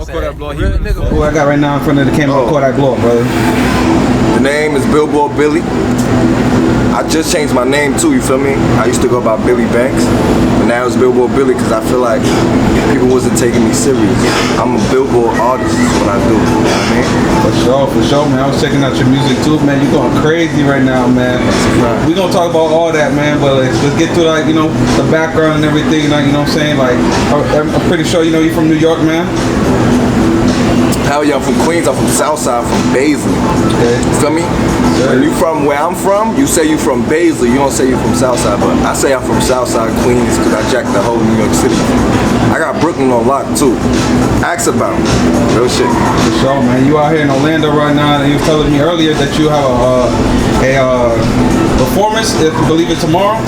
Kodak blow. Who I got right now in front of the camera? Kodak blow, brother. The name is BillboardBilly. I just changed my name too, you feel me? I used to go by Billy Banks, but now it's BillboardBilly because I feel like people wasn't taking me serious. I'm a Billboard artist, is what I do, you know what I mean? For sure, man. I was checking out your music too, man. You're going crazy right now, man. We're going to talk about all that, man, but let's get to, like, you know, the background and everything, like, you know what I'm saying? Like, I'm pretty sure, you know, you're from New York, man. Hell yeah, I'm from Queens, I'm from Southside, from Baisley. Okay. You feel me? Sure. When you from where I'm from, you say you from Baisley, you don't say you from Southside, but I say I'm from Southside Queens because I jacked the whole New York City. I got Brooklyn on lock too. Ask about it. Real shit. For sure, man. You out here in Orlando right now, and you was telling me earlier that you have a performance, if you believe it, tomorrow?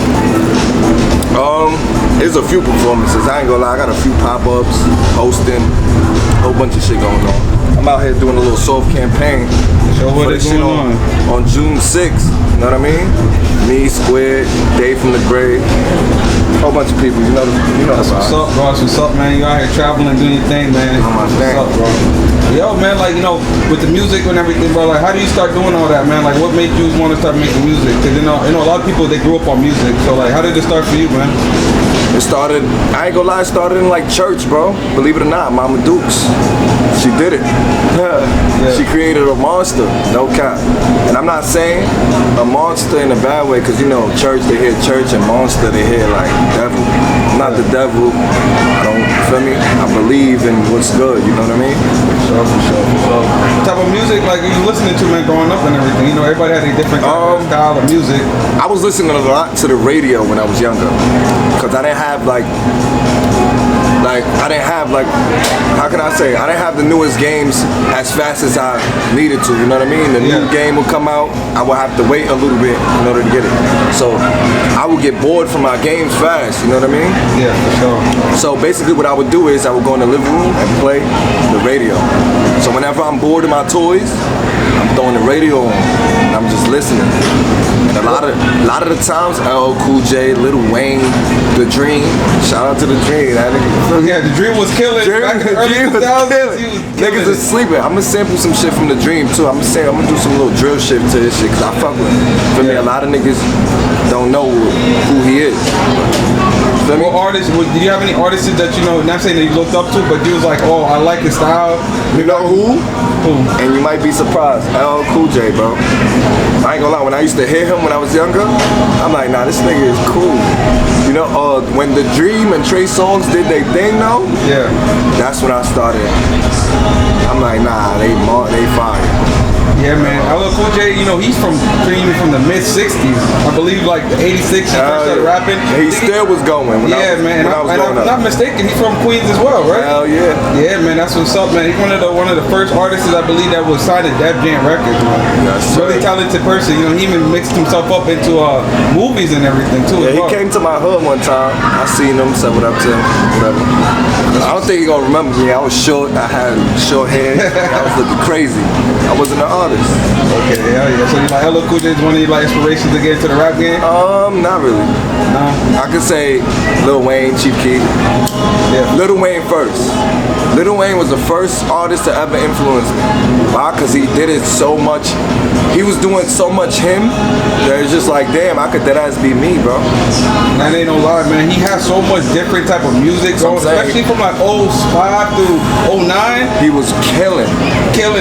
There's a few performances. I ain't gonna lie, I got a few pop-ups, hosting, a whole bunch of shit going on. I'm out here doing a little soft campaign. So what is going on June 6th, you know what I mean? Me, Squid, Dave from the Grave, a whole bunch of people, you know that's what's up, bro. That's what's up, man. You out here traveling, doing your thing, man. What's up, bro? Yo, man, like, you know, with the music and everything, bro, like, how do you start doing all that, man? Like, what made you want to start making music? Because, you know, a lot of people, they grew up on music. So, like, how did it start for you, man? It started, I ain't gonna lie, it started in, like, church, bro. Believe it or not, Mama Dukes. She did it. Yeah. She created a monster, no cap. And I'm not saying a monster in a bad way, because, you know, church, they hear church, and monster, they hear, like, devil. I'm not the devil. I don't, feel me? I believe in what's good, you know what I mean? For sure. What type of music, like, you listening to, man, growing up and everything? You know, everybody had a different style of music. I was listening a lot to the radio when I was younger, because I didn't have, how can I say? I didn't have the newest games as fast as I needed to, you know what I mean? The new game would come out, I would have to wait a little bit in order to get it. So I would get bored from my games fast, you know what I mean? Yeah, for sure. So basically what I would do is I would go in the living room and play the radio. So whenever I'm bored of my toys, I'm throwing the radio on and I'm just listening. And a lot of the times, LL Cool J, Lil Wayne, The Dream. Shout out to The Dream. Yeah, The Dream was killing. Back in the early 2000s, niggas is sleeping. I'm gonna sample some shit from The Dream too. I'm gonna do some little drill shit to this shit because I fuck with him. For me, a lot of niggas don't know who he is. What artists, did you have any artists that, you know, not saying that you looked up to, but you was like, oh, I like his style? You know who? And you might be surprised, LL Cool J, bro. I ain't gonna lie, when I used to hear him when I was younger, I'm like, nah, this nigga is cool. You know, when The Dream and Trey Songz did their thing though, yeah, that's when I started. I'm like, nah, they fire. Yeah, man. LL Cool J, you know, he's from the mid-60s. I believe, like, the 86, he first started rapping. He still was going when I was growing up. I'm not mistaken, he's from Queens as well, right? Hell yeah. Yeah, man, that's what's up, man. He's one of the first artists, I believe, that was signed to Def Jam Records, man. Yes, really talented person. You know, he even mixed himself up into movies and everything, too. Yeah, he came to my hood one time. I seen him, said what up to him, whatever. I don't think he gonna remember me. I was short, I had short hair, I was looking crazy. I wasn't an artist. Okay, hell yeah. So you like LL Cool J is one of your like inspirations to get into the rap game? Not really. No. I could say Lil Wayne, Chief Keef. Yeah. Lil Wayne first. Lil Wayne was the first artist to ever influence me. Why? Because he did it so much. He was doing so much him that it's just like, damn, I could deadass be me, bro. That ain't no lie, man. He has so much different type of music, especially from like 05 through 09. He was killing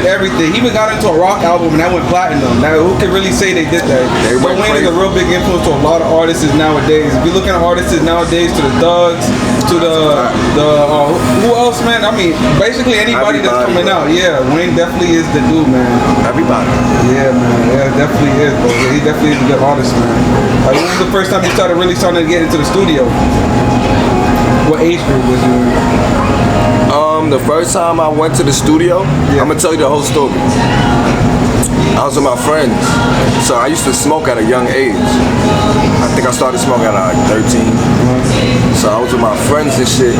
everything. He even got into a rock album and that went platinum. Now, who can really say they did that? But Wayne is a real big influence to a lot of artists nowadays. If you look at artists nowadays, to the Thugs, to who else, man? I mean, basically anybody that's coming out. Yeah, Wayne definitely is the dude, man. Everybody. Yeah, man. Yeah, definitely is, bro. Yeah, he definitely is a good artist, man. Like, when was the first time you started to get into the studio? What age group was you in? The first time I went to the studio, I'm gonna tell you the whole story. I was with my friends, so I used to smoke at a young age. I think I started smoking at like 13. So I was with my friends and shit.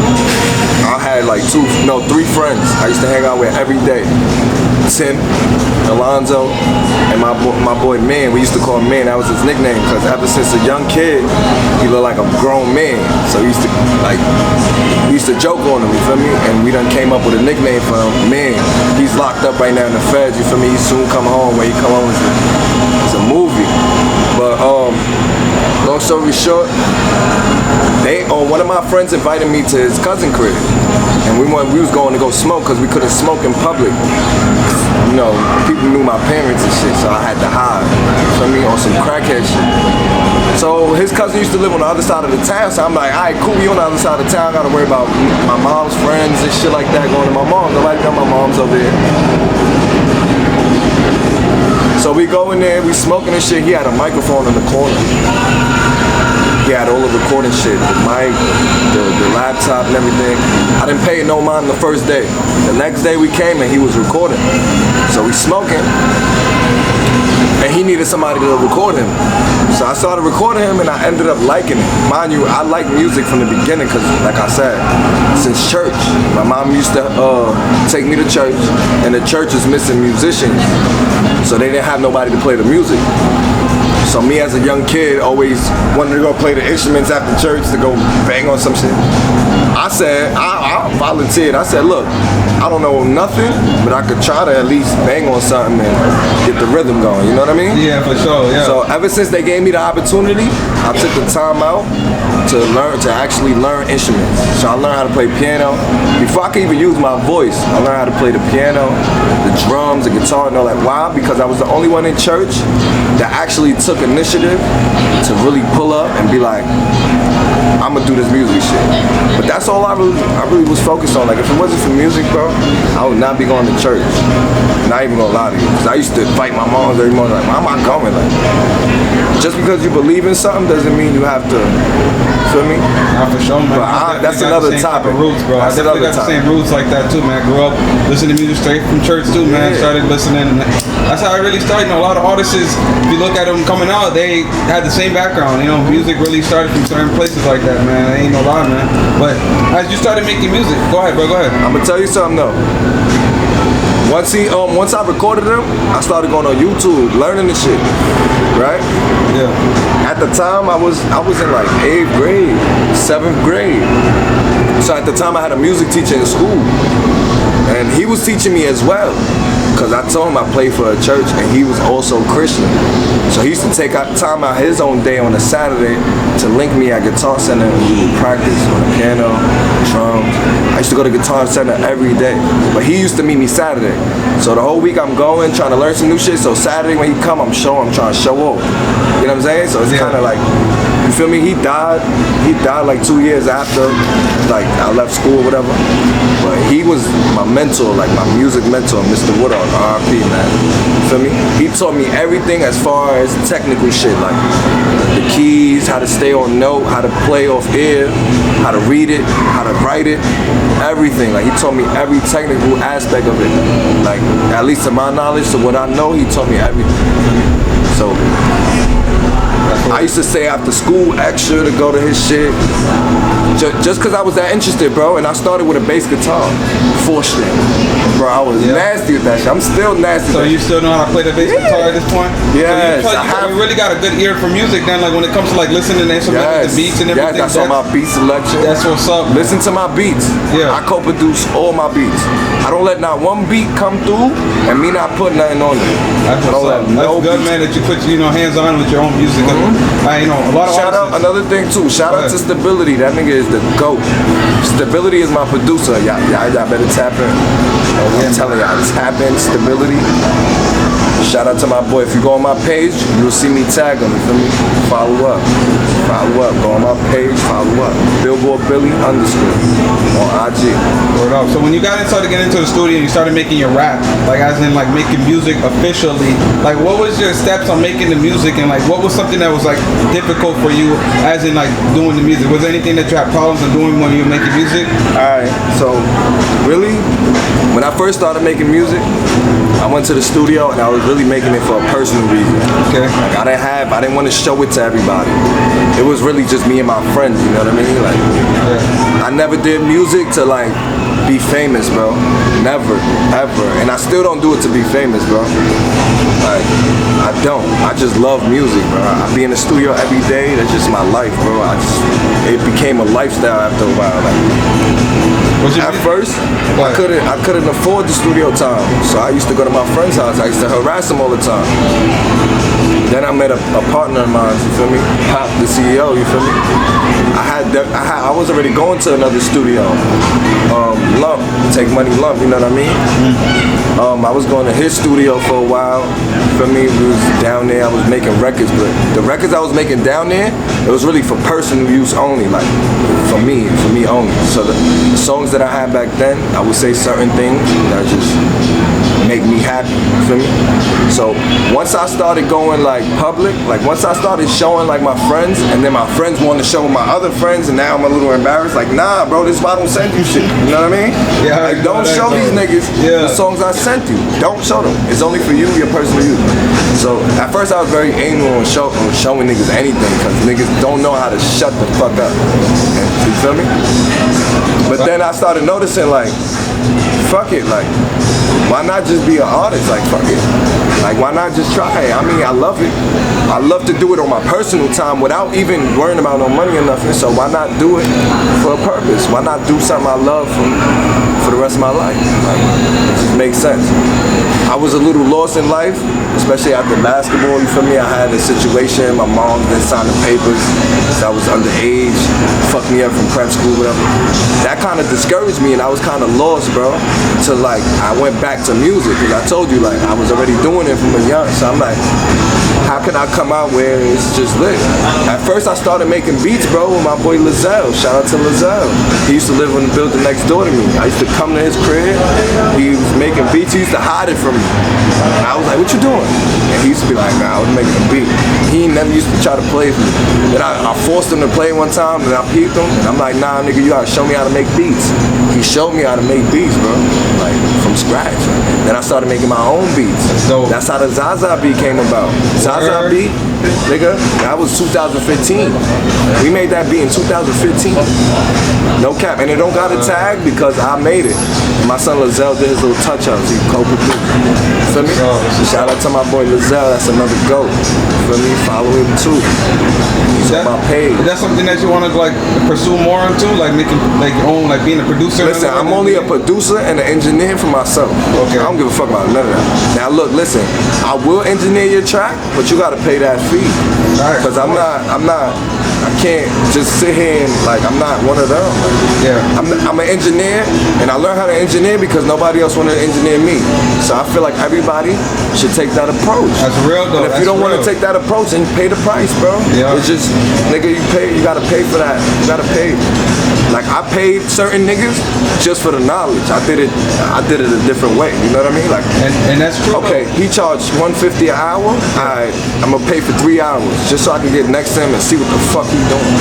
I had like 3 friends I used to hang out with every day. Tim, Alonzo, and my boy Man. We used to call him Man. That was his nickname because ever since a young kid, he looked like a grown man. So we used to joke on him, you feel me? And we done came up with a nickname for him, Man. He's locked up right now in the feds, you feel me? He soon come home. When he come home, it's a movie. But long story short, one of my friends invited me to his cousin crib, and we was going to go smoke because we couldn't smoke in public. You know, people knew my parents and shit, so I had to hide. You feel me? On some crackhead shit. So his cousin used to live on the other side of the town, so I'm like, alright, cool, we on the other side of the town, gotta worry about my mom's friends and shit like that going to my mom. Nobody know my mom's over here. So we go in there, we smoking and shit. He had a microphone in the corner. He had all the recording shit, the mic, the laptop and everything. I didn't pay no mind the first day. The next day we came and he was recording. So we smoking. And he needed somebody to record him. So I started recording him and I ended up liking it. Mind you, I like music from the beginning because, like I said, since church. My mom used to take me to church, and the church is missing musicians. So they didn't have nobody to play the music. So me as a young kid always wanted to go play the instruments after church to go bang on some shit. I said, I volunteered. I said, look, I don't know nothing, but I could try to at least bang on something and get the rhythm going, you know what I mean? Yeah, for sure, yeah. So ever since they gave me the opportunity, I took the time out to actually learn instruments. So I learned how to play piano. Before I could even use my voice, I learned how to play the piano, the drums, the guitar, and all that. Why? Because I was the only one in church that actually took initiative to really pull up and be like, I'm gonna do this music shit. But that's all I really was focused on. Like, if it wasn't for music, bro, I would not be going to church. Not even gonna lie to you. Because I used to fight my mom every morning, like, why am I going? Like, just because you believe in something doesn't mean you have to, feel me? Not for sure, man. But that's another topic. Roots, bro. I definitely got the same roots like that too, man. I grew up listening to music straight from church too, man. Yeah. Started listening, and that's how I really started. You know, a lot of artists, if you look at them coming out, they had the same background. You know, music really started from certain places like that, man. Ain't no lie, man. But as you started making music, go ahead, bro. Go ahead. I'm gonna tell you something though. Once I recorded him, I started going on YouTube, learning the shit, right? Yeah. At the time, I was in like 8th grade, 7th grade. So at the time, I had a music teacher in school, and he was teaching me as well. Because I told him I played for a church, and he was also Christian. So he used to take time out his own day on a Saturday to link me at Guitar Center and we would practice on the piano, drums. I used to go to Guitar Center every day. But he used to meet me Saturday. So the whole week I'm going, trying to learn some new shit. So Saturday when he come, I'm trying to show off. You know what I'm saying? So it's kind of like, you feel me? He died like 2 years after, like I left school or whatever. But he was my mentor, like my music mentor, Mr. Woodard, R.I.P. man. You feel me? He taught me everything as far as technical shit, like the keys, how to stay on note, how to play off ear, how to read it, how to write it, everything. Like he taught me every technical aspect of it. Like at least to my knowledge, to what I know, he taught me everything. So I used to stay after school extra to go to his shit. Just because I was that interested, bro. And I started with a bass guitar, 4-string. Bro, I was nasty with that shit. I'm still nasty. So you still know how to play the bass guitar at this point? Yes. So you really got a good ear for music then, like when it comes to like listening to instruments, the beats and everything. Yes, that's on my beat selection. That's what's up. Listen to my beats. Yeah. I co-produce all my beats. I don't let not one beat come through and me not put nothing on it. That's what's up. That's good, man, that you put hands on with your own music. A lot of shout out another thing too. Shout out to Stability. That nigga is the GOAT. Stability is my producer. Y'all better tap in. I'm telling y'all, tap in Stability. Shout out to my boy. If you go on my page, you'll see me tag him. You feel me? Follow up. Go on my page. Follow up. BillboardBilly_ on IG. Word up. So when you started getting into the studio and you started making your rap, like as in like making music officially, like what was your steps on making the music, and like what was something that was like difficult for you as in like doing the music? Was there anything that you had problems in doing when you were making music? Alright, so really, when I first started making music, I went to the studio and I was really making it for a personal reason. Okay. Like I didn't want to show it to everybody. It was really just me and my friends, you know what I mean? Like, I never did music to like be famous, bro. Never, ever. And I still don't do it to be famous, bro. Like, I don't. I just love music, bro. I be in the studio every day. That's just my life, bro. It became a lifestyle after a while. Like, at first, I couldn't afford the studio time, so I used to go to my friend's house. I used to harass him all the time. Then I met a partner of mine, you feel me? Pop, the CEO, you feel me? I was already going to another studio, Lump, Take Money Lump, you know what I mean? I was going to his studio for a while, you feel me? We was down there, I was making records, but the records I was making down there, it was really for personal use only, like for me only. So the songs that I had back then, I would say certain things that just make me happy, you feel me? So once I started going like public, like once I started showing like my friends, and then my friends wanted to show my other friends, and now I'm a little embarrassed, like nah bro, this is why I don't send you shit, you know what I mean? Yeah, like don't show these niggas the songs I sent you, don't show them, it's only for you, your personal use. So at first I was very anal on showing niggas anything, because niggas don't know how to shut the fuck up, you feel me? But then I started noticing like, fuck it, like why not just be an artist? Like, fuck it. Like, why not just try it? I mean, I love it. I love to do it on my personal time without even worrying about no money or nothing. So why not do it for a purpose? Why not do something I love for the rest of my life? Like, it just makes sense. I was a little lost in life, especially after basketball, you feel me? I had a situation, my mom didn't sign the papers, so I was underage, fucked me up from prep school, whatever. That kind of discouraged me, and I was kind of lost, bro, until like I went back to music, because I told you, like, I was already doing it from a young, so I'm like, how can I come out where it's just lit? At first I started making beats, bro, with my boy Lizelle. Shout out to Lizelle. He used to live in the building next door to me. I used to come to his crib, he was making beats, he used to hide it from me. I was like, what you doing? And he used to be like, nah, I was making a beat. He never used to try to play with me. Then I forced him to play one time, and I peeped him, and I'm like, nah, nigga, you gotta show me how to make beats. He showed me how to make beats, bro, like from scratch. Then I started making my own beats. That's how the Zaza beat came about. Zaza beat, nigga, that was 2015. We made that beat in 2015. No cap, and it don't got a tag because I made it. My son Lizelle did his little touch-ups. He co-produced. Feel me? So shout out to my boy Lizelle. That's another GOAT. Feel me? Follow him too. He's on my page. Is that something that you want to like pursue more into, like making like your own, like being a producer? Listen, I'm only a producer and an engineer for myself. Okay. I don't give a fuck about none of that. Now look, listen. I will engineer your track, but you got to pay that fee. Because I can't just sit here and like, I'm not one of them. Like, I'm an engineer, and I learned how to engineer because nobody else wanted to engineer me. So I feel like everybody should take that approach. That's real though. And if you don't want to take that approach, then pay the price, bro. Yeah. It's just, nigga, you gotta pay for that. You gotta pay. Like I paid certain niggas just for the knowledge. I did it a different way. You know what I mean? Like, and that's true. Okay, he charged $150 an hour. I'm gonna pay for 3 hours just so I can get next to him and see what the fuck he's doing.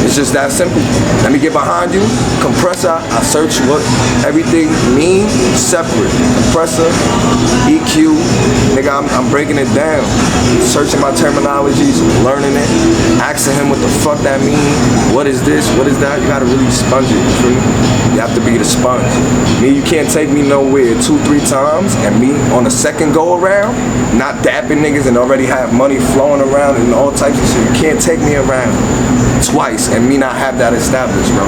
It's just that simple. Let me get behind you. Compressor, I search what everything means separate. Compressor, EQ, nigga, I'm breaking it down. Searching my terminologies, learning it, asking him what the fuck that means. What is this? What is that? You gotta really sponge it, you feel me? You have to be the sponge. Me, you can't take me nowhere 2-3 times, and me on the second go around, not dapping niggas and already have money flowing around and all types of shit. You can't take me around twice and me not have that established, bro.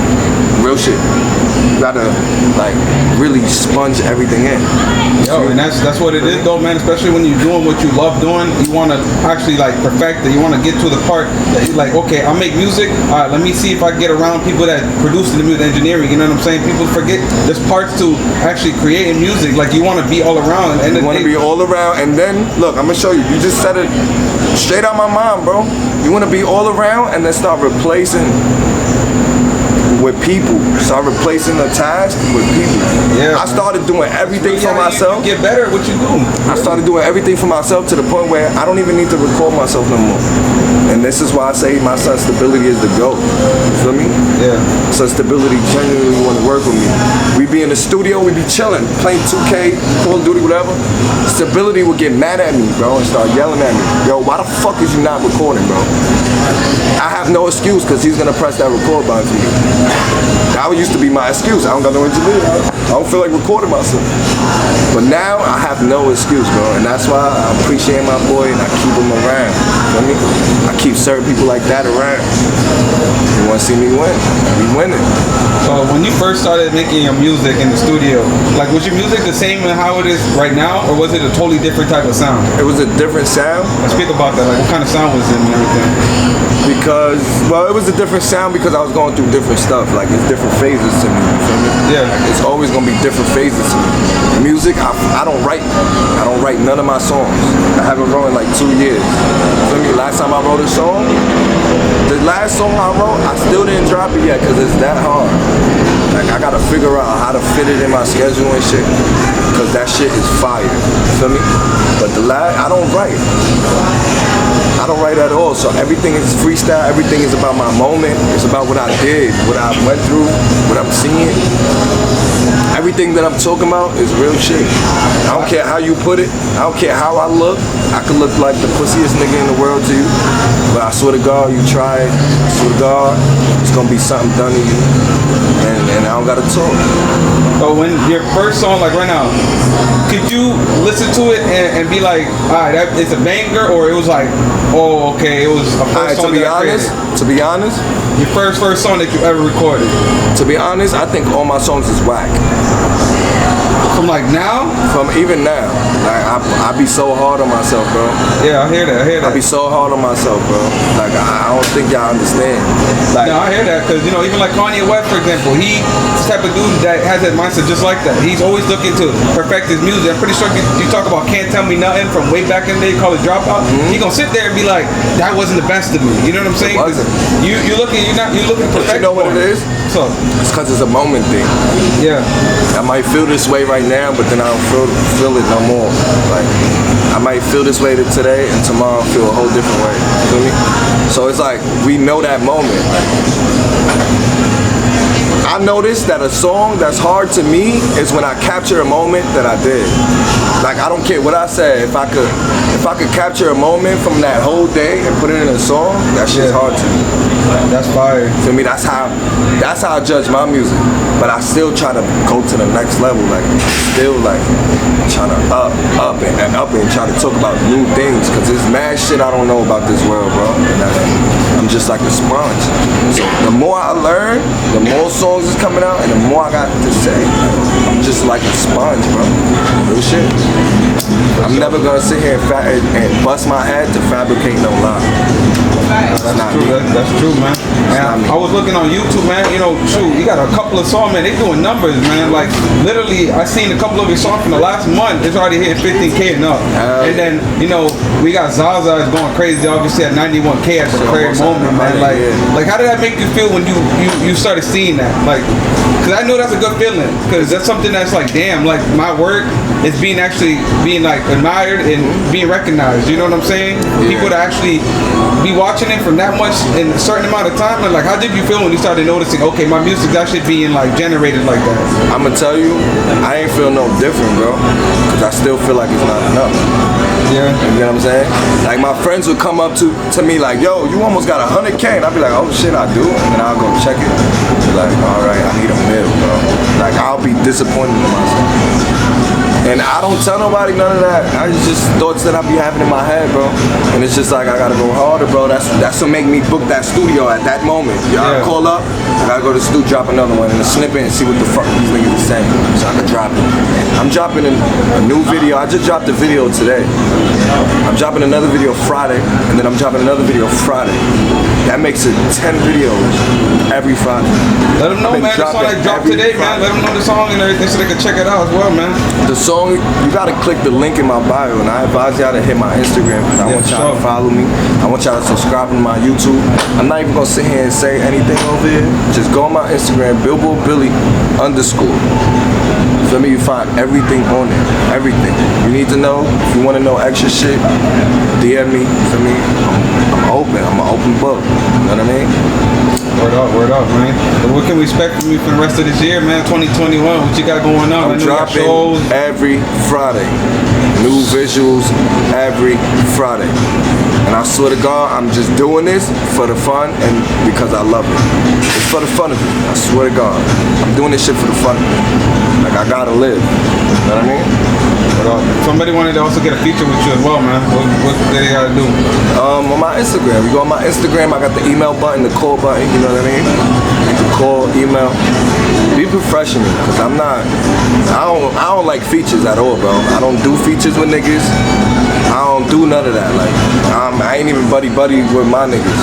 Real shit. You gotta like really sponge everything in. Yo, and that's what it is though, man. Especially when you're doing what you love doing, you wanna actually like perfect it. You wanna get to the part that you're like, okay, I make music. All right, let me see if I get around people that produce the music, engineering. You know what I'm saying? People forget there's parts to actually creating music. Like you wanna be all around. And you wanna be all around, and then look, I'm gonna show you. You just said it straight out my mind, bro. You wanna be all around, and then start replacing with people. Start replacing the task with people. Yeah, I started doing everything for myself. You get better at what you do. I started doing everything for myself to the point where I don't even need to record myself no more. And this is why I say my son Stability is the GOAT. You feel me? Yeah. So Stability genuinely want to work with me. We be in the studio, we be chilling, playing 2K, Call of Duty, whatever. Stability would get mad at me, bro, and start yelling at me. Yo, why the fuck is you not recording, bro? I have no excuse because he's gonna press that record button for me. That used to be my excuse. I don't got no engineer. I don't feel like recording myself. But now I have no excuse, bro. And that's why I appreciate my boy and I keep him around. You know what I mean? I keep certain people like that around. You want to see me win? We winning. So when you first started making your music in the studio, like was your music the same as how it is right now, or was it a totally different type of sound? It was a different sound. Let's speak about that. Like what kind of sound was it and everything? Because, well, it was a different sound because I was going through different stuff. Like it's different phases to me. You feel me? Yeah. Like, it's always gonna be different phases to me. Music, I don't write. I don't write none of my songs. I haven't wrote in like 2 years. You feel me? Last time I wrote a song, the last song I wrote, I still didn't drop it yet because it's that hard. Like I gotta figure out how to fit it in my schedule and shit, cause that shit is fire. You feel me? But I don't write. I don't write at all. So everything is freestyle. Everything is about my moment. It's about what I did, what I went through, what I'm seeing. Everything that I'm talking about is real shit. I don't care how you put it. I don't care how I look. I could look like the pussiest nigga in the world to you, but I swear to God, you try it. I swear to God, it's gonna be something done to you, and I don't gotta talk. So when your first song, like right now, could you listen to it and be like, alright, that it's a banger, or it was like, oh, okay, it was a first song that I created? To be honest, your first song that you ever recorded. To be honest, I think all my songs is whack. From like now? From even now. Like I be so hard on myself, bro. Yeah, I hear that. I be so hard on myself, bro. Like I don't think y'all understand. Like, no, I hear that because even like Kanye West, for example, he's the type of dude that has that mindset just like that. He's always looking to perfect his music. I'm pretty sure you talk about Can't Tell Me Nothing from way back in the day, call it Dropout. He gonna sit there and be like, that wasn't the best of me. You know what I'm saying? It wasn't. You're looking perfect. But you know what it is? So it's because it's a moment thing. Yeah. I might feel this way right now, but then I don't feel it no more. Like I might feel this way today, and tomorrow I'll feel a whole different way. You feel me? So it's like we know that moment. I noticed that a song that's hard to me is when I capture a moment that I did. Like I don't care what I said. If I could capture a moment from that whole day and put it in a song, that shit's hard to me. That's fire. For me, that's how I judge my music. But I still try to go to the next level. Like still like trying to up and try to talk about new things. Cause there's mad shit I don't know about this world, bro. And I'm just like a sponge. So the more I learn, the more songs is coming out, and the more I got to say. I'm just like a sponge, bro. Real shit. I'm never gonna sit here and bust my head to fabricate no lie. That's true, man. And I was looking on YouTube, man. You know, shoot, you got a couple of songs, man. They doing numbers, man. Like literally, I seen a couple of your songs from the last month. It's already hit 15K and up. And then we got Zaza is going crazy. Obviously at 91K at the very moment, man. Like how did that make you feel when you started seeing that? Like, cause I know that's a good feeling. Cause that's something that's like, damn, like my work is being like admired and being recognized. You know what I'm saying? People to actually be watching it from that much in a certain amount of time. And like, how did you feel when you started noticing, okay, my music's actually being like generated like that? I'm gonna tell you, I ain't feel no different, bro. Cause I still feel like it's not enough. Yeah. You know what I'm saying? Like my friends would come up to me like, yo, you almost got 100K. And I'd be like, oh shit, I do. And then I'll go check it. Be like, all right, I need a mil, bro. Like I'll be disappointed in myself. And I don't tell nobody none of that. It's just thoughts that I be having in my head, bro. And it's just like I gotta go harder, bro. That's what make me book that studio at that moment. I call up, I gotta go to the studio, drop another one in a snippet and see what the fuck these niggas are saying, so I can drop it. I'm dropping a new video. I just dropped a video today. I'm dropping another video Friday, and then I'm dropping another video Friday. That makes it 10 videos every Friday. Let them know, man. The song that dropped today, man. Let them know the song and everything so they can check it out as well, man. The song, you gotta click the link in my bio, and I advise y'all to hit my Instagram. I want y'all to follow me. I want y'all to subscribe to my YouTube. I'm not even gonna sit here and say anything over here. Just go on my Instagram, BillboardBilly_. Feel me? You find everything on it. Everything. You need to know. If you want to know extra shit, DM me. Feel me? I'm open. I'm an open book. You know what I mean? Word up, man. But what can we expect from you for the rest of this year, man? 2021, what you got going on? I'm dropping every Friday. New visuals every Friday. And I swear to God, I'm just doing this for the fun and because I love it. It's for the fun of it. I swear to God. I'm doing this shit for the fun of it. Like, I gotta live. You know what I mean? Somebody wanted to also get a feature with you as well, man. What they gotta do? On my Instagram. You go on my Instagram, I got the email button, the call button, you know what I mean? You can call, email. Be professional, because I don't like features at all, bro. I don't do features with niggas. I don't do none of that. Like, I ain't even buddy with my niggas.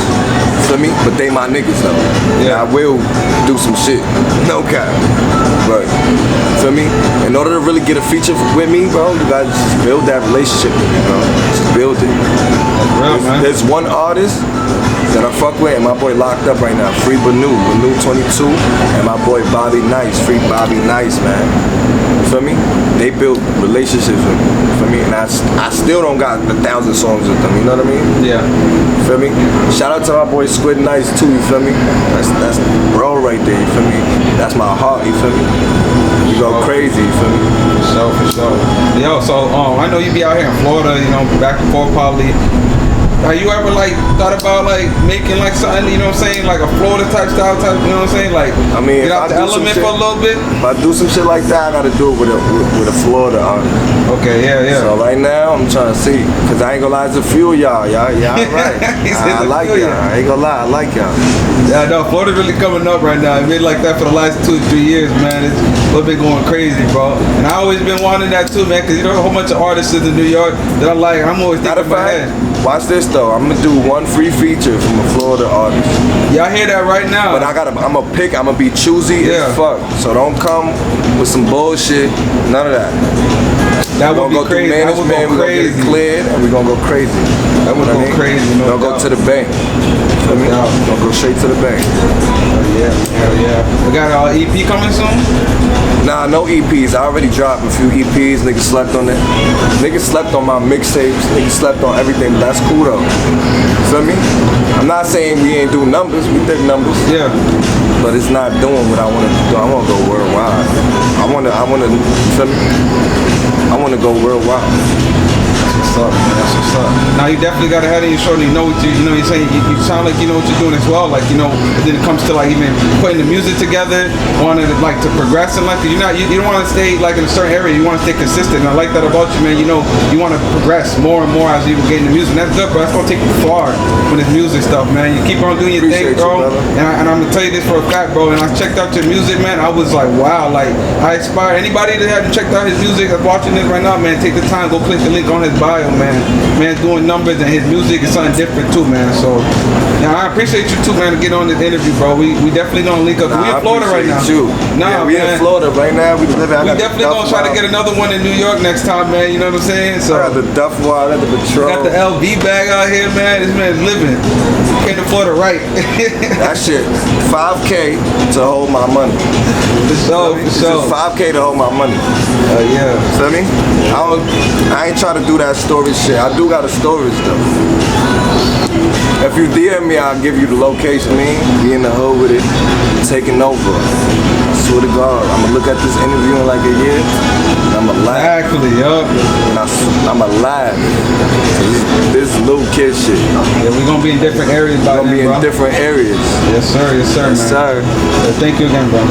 Feel me? But they my niggas though. Yeah. I will do some shit. No cap. But feel me? In order to really get a feature with me, bro, you gotta just build that relationship with me, bro. Just build it. There's one artist that I fuck with, and my boy locked up right now. Free Banu 22, and my boy Bobby Nice. Free Bobby Nice, man. Feel me? They build relationships with me. Feel me? And I still don't got 1,000 songs with them. You know what I mean? Yeah. Feel me? Shout out to my boy Squid Nice too. You feel me? That's bro right there. You feel me? That's my heart. You feel me? You go crazy. You feel me? For sure. Yo, so I know you be out here in Florida. You know, back and forth probably. Have you ever like thought about like making like something, you know what I'm saying, like a Florida style, you know what I'm saying, like I mean, get out the element for a little bit? If I do some shit like that, I gotta do it with a Florida artist. Okay, yeah. So right now I'm trying to see, cause I ain't gonna lie, it's a few of y'all alright. I like y'all. I ain't gonna lie, I like y'all. Yeah, no, Florida's really coming up right now. It's been like that for the last 2 or 3 years, man. It's been going crazy, bro. And I always been wanting that too, man, cause you know a whole bunch of artists in New York that I'm like, I'm always thinking in my head. Watch this though. I'm gonna do one free feature from a Florida artist. Y'all hear that right now? But I'm gonna be choosy as fuck. So don't come with some bullshit. None of that. That would be crazy. That would go crazy. We're gonna get it cleared and we're gonna go crazy. That would go crazy. We're gonna go to the bank. We're gonna go straight to the bank. Hell yeah. We got our EP coming soon? Nah, no EPs. I already dropped a few EPs. Niggas slept on it. Niggas slept on my mixtapes. Niggas slept on everything. But that's cool though. Feel me? I'm not saying we ain't do numbers. We did numbers. Yeah. But it's not doing what I want to do. I want to go worldwide. I want to. Feel me? I want to go worldwide. That's what's up, man. That's what's up. Now you definitely got a head on your shoulder. You know what you're saying. You sound like you know what you're doing as well. Like then it comes to like even putting the music together, wanting to like to progress in life. You don't want to stay like in a certain area. You want to stay consistent. And I like that about you, man. You know you want to progress more and more as you get into music. And that's good, bro. That's gonna take you far with this music stuff, man. You keep on doing your thing, bro. And I'm gonna tell you this for a fact, bro. And I checked out your music, man. I was like, wow. Like I inspire anybody that hasn't checked out his music that's watching this right now, man. Take the time, go click the link on his bio, man. Man's doing numbers and his music is something different too, man. So, yeah, I appreciate you too, man, to get on this interview, bro. We definitely gonna link up. We in Florida right now. We in Florida right now. We definitely gonna try to get another one in New York next time, man. You know what I'm saying? So I got the duffel, I got the Patrol. Got the LV bag out here, man. This man's living. Came to Florida right. That shit, 5K to hold my money. For sure. Just 5K to hold my money. Yeah. Feel me? I ain't trying to do that storage shit. I do got a storage though. If you DM me, I'll give you the location. Be in the hood with it, taking over. I swear to God, I'ma look at this interview in like a year, and I'ma laugh. Exactly, yup. And I'ma laugh. This little kid shit. Yeah, we're gonna be in different areas by then, bro. Different areas. Yes, sir. Yes, sir, man. Yes, sir. Thank you again, bro.